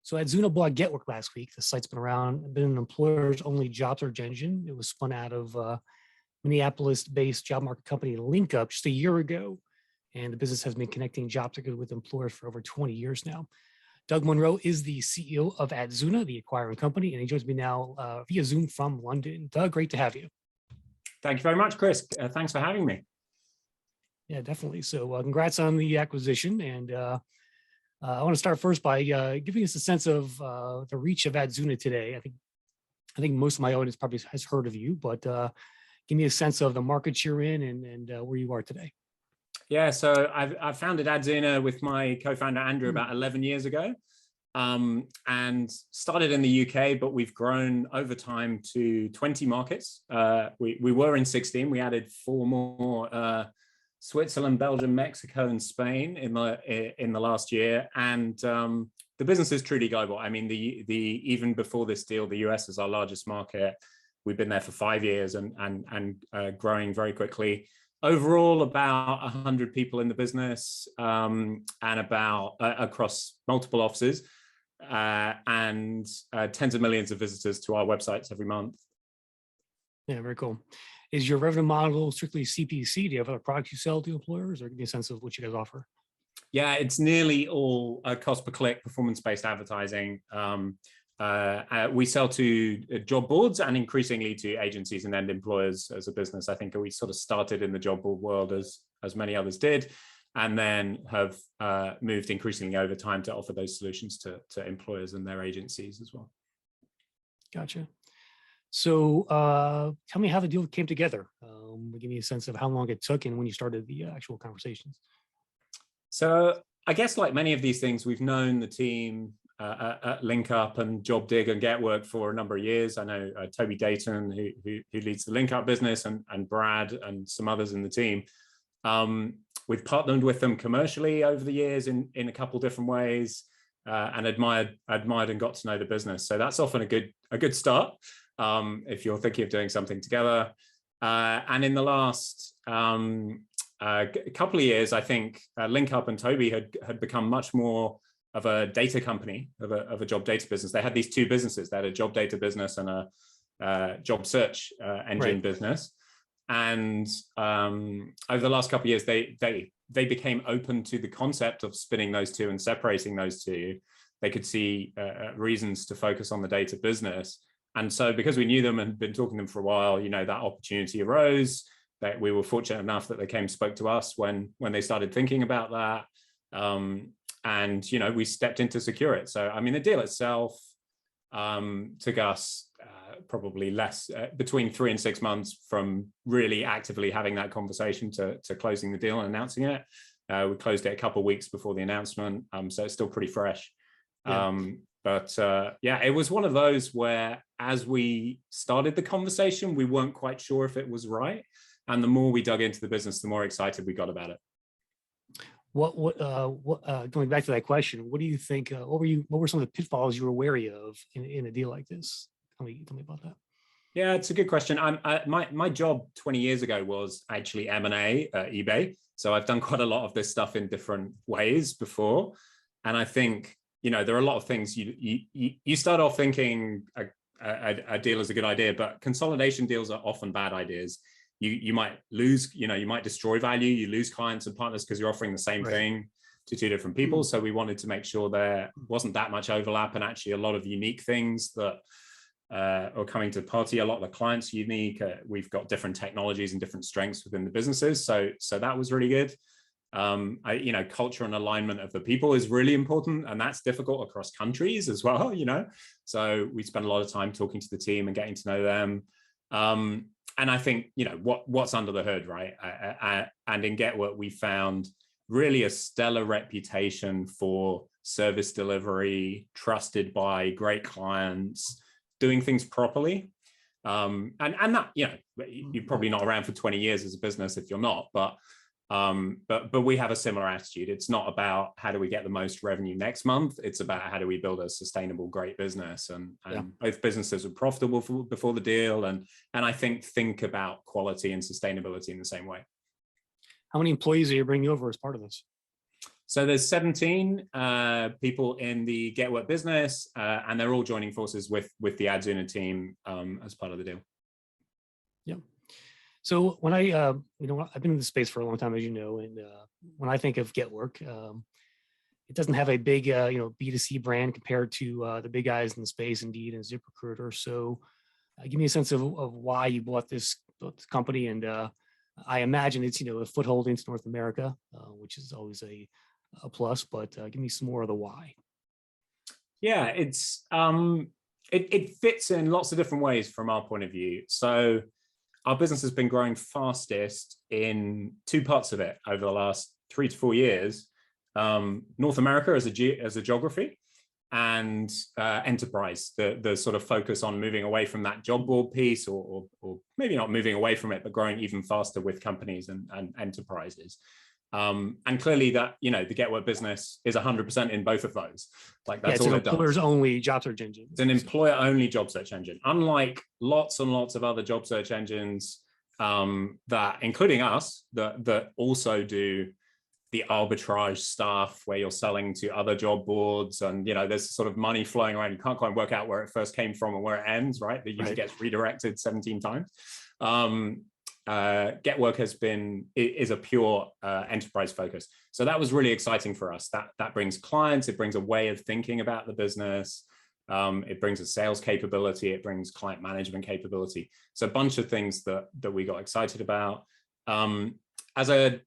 So AdZoner bought GetWork last week. The site's been around, been an employer's only job search engine. It was spun out of Minneapolis-based job market company LinkUp just a year ago. And the business has been connecting job seekers with employers for over 20 years now. Doug Monroe is the CEO of AdZoner, the acquiring company, and he joins me now via Zoom from London. Doug, great to have you. Thank you very much, Chris. Thanks for having me. Yeah, definitely. So congrats on the acquisition. And I want to start first by giving us a sense of the reach of AdZoner today. I think most of my audience probably has heard of you, but give me a sense of the markets you're in and where you are today. Yeah, so I founded AdZoner with my co-founder Andrew about 11 years ago, and started in the UK, but we've grown over time to 20 markets. We were in 16. We added 4 more: Switzerland, Belgium, Mexico, and Spain in the last year. And the business is truly global. I mean, even before this deal, the US is our largest market. We've been there for 5 years and growing very quickly. Overall, about 100 people in the business, and about across multiple offices, and tens of millions of visitors to our websites every month. Yeah, very cool. Is your revenue model strictly CPC? Do you have other products you sell to employers, or give me a sense of what you guys offer? Yeah, it's nearly all cost per click, performance-based advertising. We sell to job boards and increasingly to agencies and end employers as a business. I think we sort of started in the job board world as many others did, and then have moved increasingly over time to offer those solutions to employers and their agencies as well. Gotcha. So tell me how the deal came together. Give me a sense of how long it took and when you started the actual conversations. So I guess like many of these things, we've known the team at LinkUp and JobDig and GetWork for a number of years. I know Toby Dayton, who leads the LinkUp business, and Brad and some others in the team. We've partnered with them commercially over the years in a couple different ways, and admired and got to know the business. So that's often a good start if you're thinking of doing something together. And in the last couple of years, I think LinkUp and Toby had become much more of a data company, of a job data business. They had these 2 businesses. They had a job data business and a job search engine business. And over the last couple of years, they became open to the concept of spinning those 2 and separating those 2. They could see reasons to focus on the data business. And so because we knew them and been talking to them for a while, you know, that opportunity arose. That we were fortunate enough that they came and spoke to us when they started thinking about that. And, you know, we stepped in to secure it. So, I mean, the deal itself took us probably less, between 3 and 6 months from really actively having that conversation to closing the deal and announcing it. We closed it a couple of weeks before the announcement. So it's still pretty fresh. Yeah. Yeah, it was one of those where as we started the conversation, we weren't quite sure if it was right. And the more we dug into the business, the more excited we got about it. Going back to that question, what do you think? What were some of the pitfalls you were wary of in a deal like this? Tell me about that. Yeah, it's a good question. My job 20 years ago was actually M&A at eBay. So I've done quite a lot of this stuff in different ways before. And I think, you know, there are a lot of things you start off thinking a deal is a good idea, but consolidation deals are often bad ideas. You might lose, you know, you might destroy value, you lose clients and partners because you're offering the same thing to 2 different people. So we wanted to make sure there wasn't that much overlap, and actually a lot of unique things that are coming to the party. A lot of the clients are unique. We've got different technologies and different strengths within the businesses. So that was really good. You know, culture and alignment of the people is really important, and that's difficult across countries as well, you know. So we spent a lot of time talking to the team and getting to know them. And I think, you know, what's under the hood, right? And in GetWork, we found really a stellar reputation for service delivery, trusted by great clients, doing things properly. And that, you know, you're probably not around for 20 years as a business if you're not, but we have a similar attitude. It's not about how do we get the most revenue next month. It's about how do we build a sustainable, great business. And both businesses were profitable before the deal. And I think about quality and sustainability in the same way. How many employees are you bringing over as part of this? So there's 17 people in the Get Work business, and they're all joining forces with the AdZoner team as part of the deal. Yeah. So when I've been in the space for a long time, as you know, and when I think of Get Work, it doesn't have a big, B2C brand compared to the big guys in the space, Indeed and ZipRecruiter. So give me a sense of why you bought this company. And I imagine it's, a foothold into North America, which is always a plus, but give me some more of the why. Yeah, it fits in lots of different ways from our point of view. So our business has been growing fastest in two parts of it over the last 3 to 4 years. North America as a geography, and enterprise, the sort of focus on moving away from that job board piece, or maybe not moving away from it, but growing even faster with companies and enterprises. And clearly that, the Get Work business is 100% in both of those. Like that's all it does. It's an employers only job search engine. It's an employer only job search engine, unlike lots and lots of other job search engines that, including us, that also do the arbitrage stuff where you're selling to other job boards, and there's sort of money flowing around. You can't quite work out where it first came from and where it ends, right? It usually gets redirected 17 times. Get Work is a pure enterprise focus. So that was really exciting for us. That brings clients, it brings a way of thinking about the business. It brings a sales capability, it brings client management capability. So a bunch of things that we got excited about. As a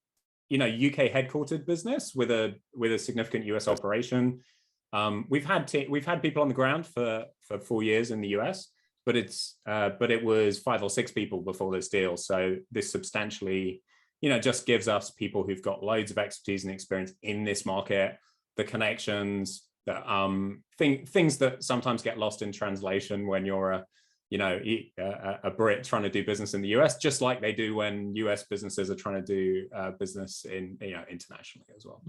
UK headquartered business with a significant US operation, we've had people on the ground for 4 years in the US, but it was 5 or 6 people before this deal. So this substantially, just gives us people who've got loads of expertise and experience in this market, the connections, that things that sometimes get lost in translation when you're a Brit trying to do business in the US, just like they do when US businesses are trying to do business internationally as well.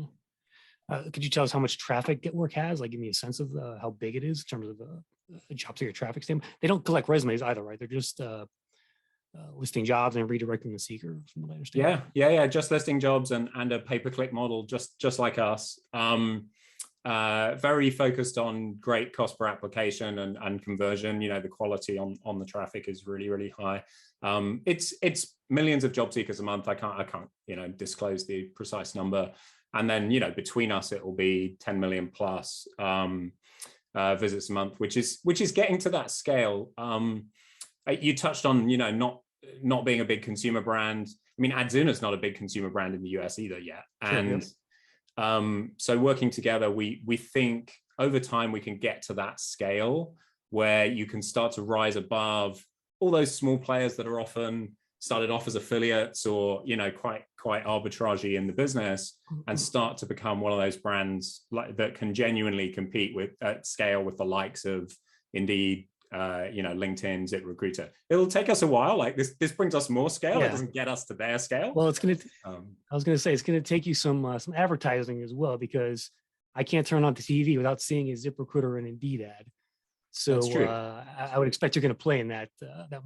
Could you tell us how much traffic Get Work has? Like, give me a sense of how big it is in terms of a job seeker traffic standpoint. They don't collect resumes either, right? They're just listing jobs and redirecting the seeker, from what I understand. Yeah. Just listing jobs and a pay-per-click model, just like us. Very focused on great cost per application and conversion. The quality on the traffic is really, really high. It's millions of job seekers a month. I can't disclose the precise number. And then between us it will be 10 million plus visits a month, which is getting to that scale. You touched on not being a big consumer brand. I mean, AdZoner is not a big consumer brand in the US either yet, and so working together, we think over time we can get to that scale where you can start to rise above all those small players that are often started off as affiliates or quite arbitragey in the business, and start to become one of those brands that can genuinely compete at scale with the likes of Indeed, LinkedIn, ZipRecruiter. It'll take us a while. Like this brings us more scale. It doesn't get us to their scale. Well, I was going to say it's going to take you some advertising as well, because I can't turn on the TV without seeing a ZipRecruiter and Indeed ad. So I would expect you're going to play in that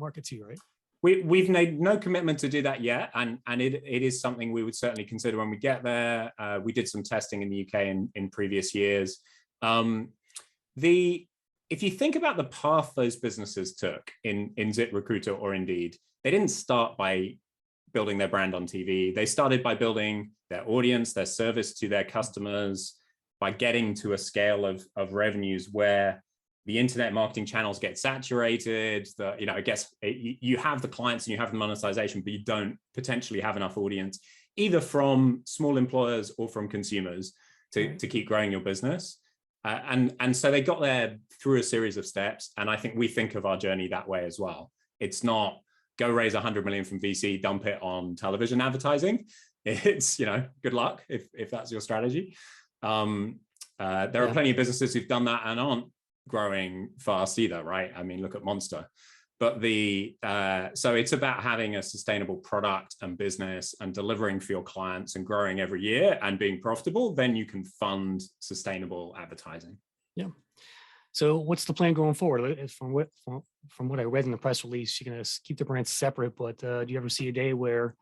market too, right? We've made no commitment to do that yet, and it is something we would certainly consider when we get there. We did some testing in the UK in previous years. If you think about the path those businesses took in ZipRecruiter or Indeed, they didn't start by building their brand on TV. They started by building their audience, their service to their customers, by getting to a scale of revenues where the internet marketing channels get saturated. You have the clients and you have the monetization, but you don't potentially have enough audience, either from small employers or from consumers to keep growing your business. And so they got there through a series of steps. And I think we think of our journey that way as well. It's not go raise 100 million from VC, dump it on television advertising. It's, good luck if that's your strategy. There are plenty of businesses who've done that and aren't growing fast either, right? I mean, look at Monster. But so it's about having a sustainable product and business and delivering for your clients and growing every year and being profitable. Then you can fund sustainable advertising. Yeah. So what's the plan going forward? From what I read in the press release, you're going to keep the brands separate, but do you ever see a day where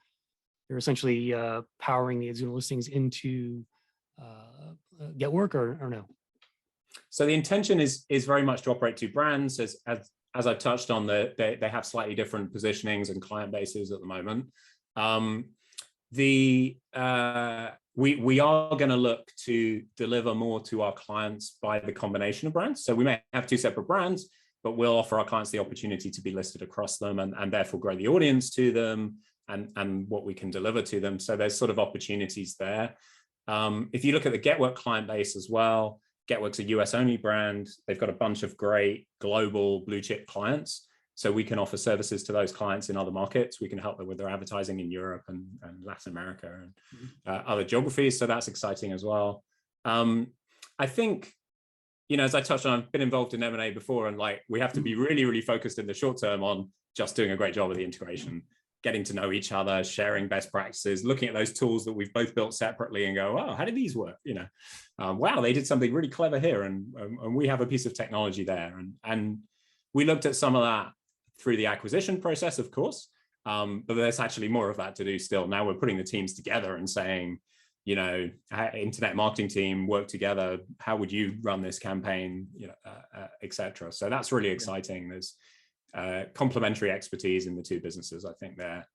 you're essentially powering the AdZoner listings into get work or no? So the intention is very much to operate two brands. As I've touched on, they have slightly different positionings and client bases at the moment. We are going to look to deliver more to our clients by the combination of brands. So we may have two separate brands, but we'll offer our clients the opportunity to be listed across them and therefore grow the audience to them and what we can deliver to them. So there's sort of opportunities there. If you look at the GetWork client base as well, GetWork's a US only brand. They've got a bunch of great global blue chip clients. So we can offer services to those clients in other markets. We can help them with their advertising in Europe and Latin America and other geographies. So that's exciting as well. I think, as I touched on, I've been involved in M&A before, and like we have to be really, really focused in the short term on just doing a great job of the integration, getting to know each other, sharing best practices, looking at those tools that we've both built separately and go, oh, how did these work? Wow, they did something really clever here, and we have a piece of technology there. And we looked at some of that through the acquisition process, of course, but there's actually more of that to do still. Now we're putting the teams together and saying, internet marketing team work together. How would you run this campaign, et cetera. So that's really exciting. There's complementary expertise in the two businesses, I think there.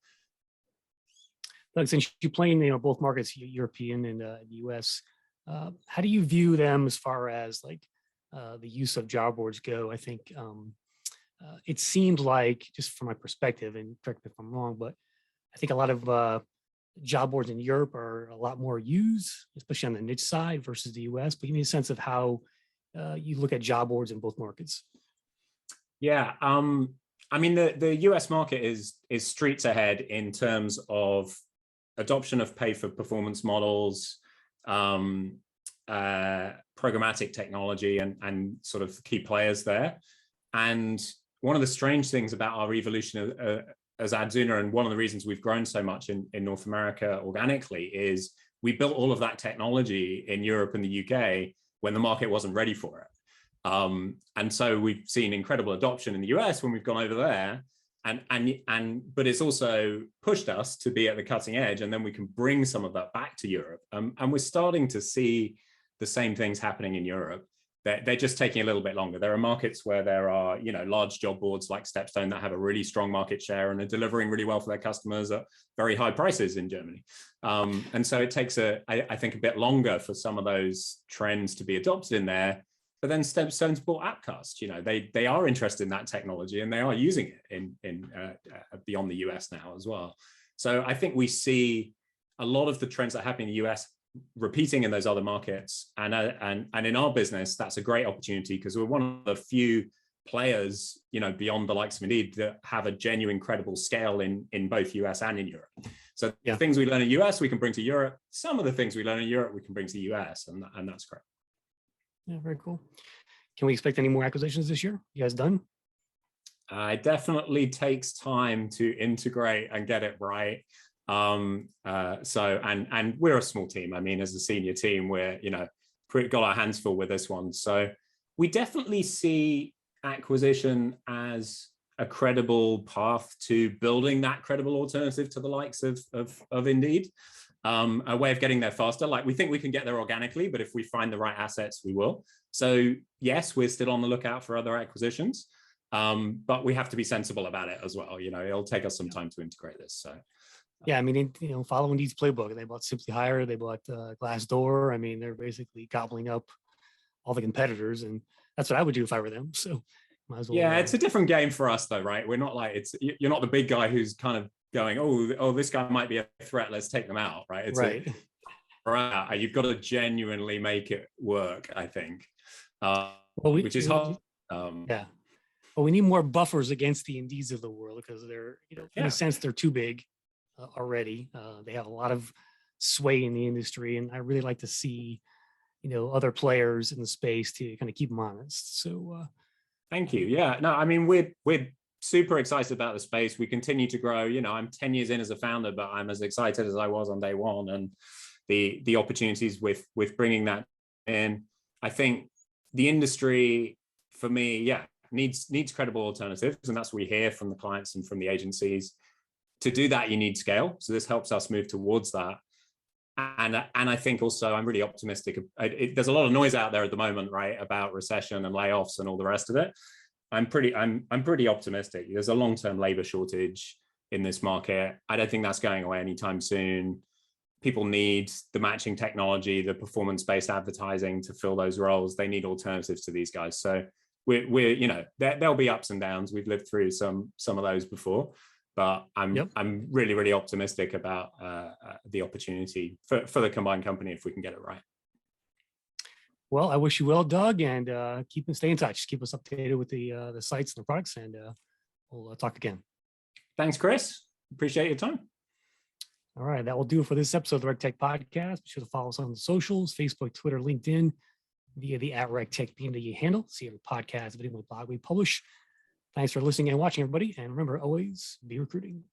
Doug, since you play in both markets, European and the US, how do you view them as far as like the use of job boards go? I think it seemed like, just from my perspective, and correct me if I'm wrong, but I think a lot of job boards in Europe are a lot more used, especially on the niche side versus the US. But give me a sense of how you look at job boards in both markets. Yeah, I mean, the US market is streets ahead in terms of adoption of pay for performance models, programmatic technology, and sort of key players there. And one of the strange things about our evolution as AdZoner, and one of the reasons we've grown so much in North America organically, is we built all of that technology in Europe and the UK when the market wasn't ready for it. And so we've seen incredible adoption in the US when we've gone over there, but it's also pushed us to be at the cutting edge, and then we can bring some of that back to Europe. And we're starting to see the same things happening in Europe. They're just taking a little bit longer. There are markets where there are, large job boards like Stepstone that have a really strong market share and are delivering really well for their customers at very high prices in Germany. And so it takes I think a bit longer for some of those trends to be adopted in there. But then Stepstone's bought Appcast. They are interested in that technology, and they are using it in beyond the US now as well. So I think we see a lot of the trends that happen in the US repeating in those other markets, and in our business, that's a great opportunity because we're one of the few players, beyond the likes of Indeed, that have a genuine, credible scale in both US and in Europe. So the things we learn in US, we can bring to Europe. Some of the things we learn in Europe, we can bring to the US, and that's great. Yeah, very cool. Can we expect any more acquisitions this year? You guys done? It definitely takes time to integrate and get it right. So we're a small team. I mean, as a senior team, we're got our hands full with this one. So we definitely see acquisition as a credible path to building that credible alternative to the likes of Indeed. A way of getting there faster. Like, we think we can get there organically, but if we find the right assets, we will. So yes, we're still on the lookout for other acquisitions, but we have to be sensible about it as well. It'll take us some time to integrate this. So. Yeah, I mean, following Indeed's playbook, they bought Simply Hire, they bought Glassdoor. I mean, they're basically gobbling up all the competitors, and that's what I would do if I were them. So, might as well. Yeah, it's a different game for us, though, right? We're not like you're not the big guy who's kind of going, oh, this guy might be a threat. Let's take them out, right? It's right. Right. You've got to genuinely make it work, I think, which is hard. Yeah. Well, we need more buffers against the Indeeds of the world because they're, in a sense, they're too big. Already. They have a lot of sway in the industry, and I really like to see, other players in the space to kind of keep them honest. So, thank you. Yeah, no, I mean, we're super excited about the space. We continue to grow. I'm 10 years in as a founder, but I'm as excited as I was on day one, and the opportunities with bringing that in. I think the industry, for me, needs credible alternatives, and that's what we hear from the clients and from the agencies. To do that, you need scale. So this helps us move towards that. I think also I'm really optimistic. There's a lot of noise out there at the moment, right, about recession and layoffs and all the rest of it. I'm pretty optimistic. There's a long-term labor shortage in this market. I don't think that's going away anytime soon. People need the matching technology, the performance-based advertising to fill those roles. They need alternatives to these guys. So we're you know, there'll be ups and downs. We've lived through some of those before, but I'm really optimistic about the opportunity for the combined company if we can get it right. Well, I wish you well, Doug, and stay in touch. Keep us updated with the sites and the products, and we'll talk again. Thanks, Chris. Appreciate your time. All right, that will do it for this episode of the RegTech Podcast. Be sure to follow us on the socials, Facebook, Twitter, LinkedIn, via the @RegTech BMW handle. See every podcast, video, blog we publish. Thanks for listening and watching, everybody. And remember, always be recruiting.